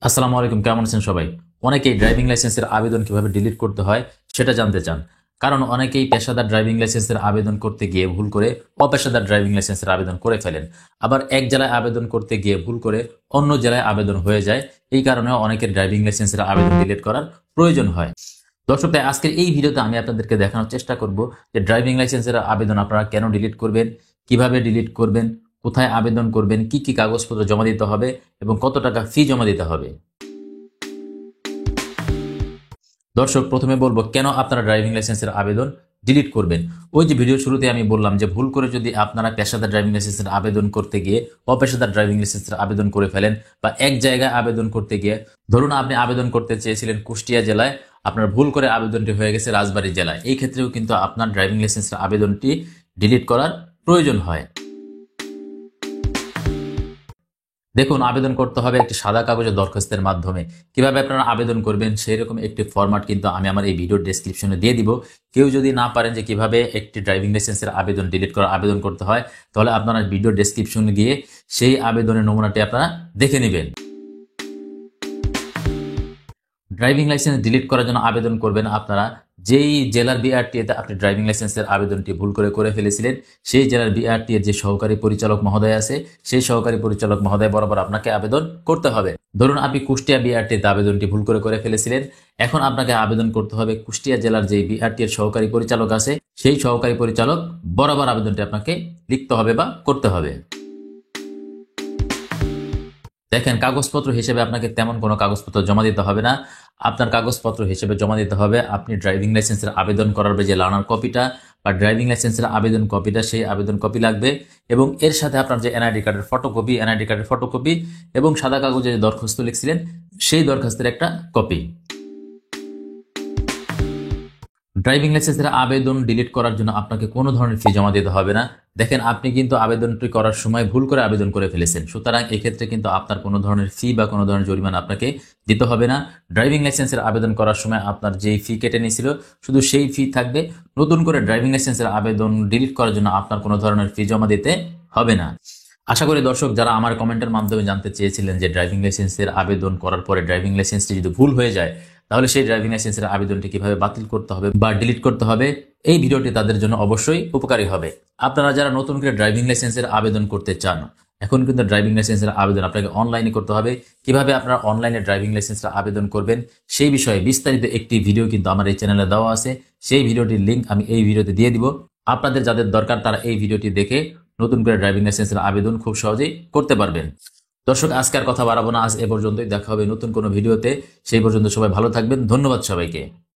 আসসালামু আলাইকুম, কেমন আছেন সবাই? অনেকেই ড্রাইভিং লাইসেন্সের আবেদন কিভাবে ডিলিট করতে হয় সেটা জানতে চান। কারণ অনেকেই পেশাদার ড্রাইভিং লাইসেন্সের আবেদন করতে গিয়ে ভুল করে অপেশাদার ড্রাইভিং লাইসেন্সের আবেদন করে ফেলেন। আবার এক জেলায় আবেদন করতে গিয়ে ভুল করে অন্য জেলায় আবেদন হয়ে যায়। এই কারণে অনেকের ড্রাইভিং লাইসেন্সের আবেদন ডিলিট করার প্রয়োজন হয়। দর্শক, তাই আজকের এই ভিডিওতে আমি আপনাদেরকে দেখানোর চেষ্টা করব যে ড্রাইভিং লাইসেন্সের আবেদন আপনারা কেন ডিলিট করবেন, কিভাবে ডিলিট করবেন, কোথায় আবেদন করবেন, কি কি কাগজপত্র জমা দিতে হবে এবং কত টাকা ফি জমা দিতে হবে। দর্শক, প্রথমে বলবো কেন আপনারা ড্রাইভিং লাইসেন্সের আবেদন ডিলিট করবেন। ওই যে ভিডিওর শুরুতে আমি বললাম যে ভুল করে যদি আপনারা পেশাদার ড্রাইভিং লাইসেন্সের আবেদন করতে গিয়ে অপেশাদার ড্রাইভিং লাইসেন্সের আবেদন করে ফেলেন, বা এক জায়গায় আবেদন করতে গিয়ে ধরুন আপনি আবেদন করতে চেয়েছিলেন কুষ্টিয়া জেলায়, আপনার ভুল করে আবেদনটি হয়ে গেছে রাজবাড়ী জেলায়, এই ক্ষেত্রেও কিন্তু আপনার ড্রাইভিং লাইসেন্সের আবেদনটি ডিলিট করার প্রয়োজন হয়। দেখুন, আবেদন করতে হবে একটি সাদা কাগজের দরখাস্তের মাধ্যমে। কিভাবে আপনারা আবেদন করবেন সেই রকম একটি ফরম্যাট কিন্তু আমি আমার এই ভিডিওর ডেসক্রিপশনে দিয়ে দিব। কেউ যদি না পারেন যে কিভাবে একটি ড্রাইভিং লাইসেন্সের আবেদন ডিলিট করার আবেদন করতে হয়, তাহলে আপনারা ভিডিওর ডেসক্রিপশনে গিয়ে সেই আবেদনের নমুনাটি আপনারা দেখে নেবেন। ড্রাইভিং লাইসেন্স ডিলিট করার জন্য আবেদন করবেন আপনারা যেই জেলার বিআরটিএতে আপনি ড্রাইভিং লাইসেন্সের আবেদনটি ভুল করে ফেলেছিলেন, সেই জেলার বিআরটি এর যে সহকারী পরিচালক মহোদয় আছে, সেই সহকারী পরিচালক মহোদয় বরাবর আপনাকে আবেদন করতে হবে। ধরুন আপনি কুষ্টিয়া বিআরটিতে আবেদনটি ভুল করে ফেলেছিলেন, এখন আপনাকে আবেদন করতে হবে কুষ্টিয়া জেলার যে বিআরটি এর সহকারী পরিচালক আছে, সেই সহকারী পরিচালক বরাবর আবেদনটি আপনাকে লিখতে হবে বা করতে হবে। দেখেন, কাগজপত্র হিসেবে আপনাকে তেমন কোনো কাগজপত্র জমা দিতে হবে না। আপনার কাগজপত্র হিসেবে জমা দিতে হবে আপনি ড্রাইভিং লাইসেন্সের আবেদন করার যে লার্নার কপিটা বা ড্রাইভিং লাইসেন্সের আবেদন কপিটা, সেই আবেদন কপি লাগবে, এবং এর সাথে আপনার যে এনআইডি কার্ডের ফটোকপি এবং সাদা কাগজে যে দরখাস্ত লিখছিলেন সেই দরখাস্তের একটা কপি। ড্রাইভিং লাইসেন্সের আবেদন ডিলিট করার জন্য আপনাকে কোনো ধরনের ফি জমা দিতে হবে না। দেখেন, আপনি কিন্তু আবেদনটি করার সময় ভুল করে আবেদন করে ফেলেছেন, সুতরাং এক্ষেত্রে কিন্তু আপনার কোনো ধরনের ফি বা কোনো ধরনের জরিমানা আপনাকে দিতে হবে না। ড্রাইভিং লাইসেন্সের আবেদন করার সময় আপনার যেই ফি কেটে নিয়েছিল শুধু সেই ফি থাকবে। নতুন করে ড্রাইভিং লাইসেন্সের আবেদন ডিলিট করার জন্য আপনার কোনো ধরনের ফি জমা দিতে হবে না। আশা করি দর্শক, যারা আমার কমেন্টের মাধ্যমে জানতে চেয়েছিলেন যে ড্রাইভিং লাইসেন্সের আবেদন করার পরে ড্রাইভিং লাইসেন্সটি যদি ভুল হয়ে যায় তাহলে সেই ড্রাইভিং লাইসেন্সের আবেদনটি কিভাবে বাতিল করতে হবে বা ডিলিট করতে হবে, এই ভিডিওটি তাদের জন্য অবশ্যই উপকারী হবে। আপনারা যারা নতুন করে ড্রাইভিং লাইসেন্সের আবেদন করতে চান, এখন কিন্তু ড্রাইভিং লাইসেন্সের আবেদন আপনাকে অনলাইনে করতে হবে। কিভাবে আপনারা অনলাইনে ড্রাইভিং লাইসেন্সের আবেদন করবেন সেই বিষয়ে বিস্তারিত একটি ভিডিও কিন্তু আমার এই চ্যানেলে দেওয়া আছে। সেই ভিডিওটির লিঙ্ক আমি এই ভিডিওতে দিয়ে দিব। আপনাদের যাদের দরকার তারা এই ভিডিওটি দেখে নতুন করে ড্রাইভিং লাইসেন্সের আবেদন খুব সহজেই করতে পারবেন। দর্শক, আজকে আর কথা বাড়াবো না, আজ এ পর্যন্তই। দেখা হবে নতুন কোনো ভিডিওতে। সেই পর্যন্ত সবাই ভালো থাকবেন। ধন্যবাদ সবাইকে।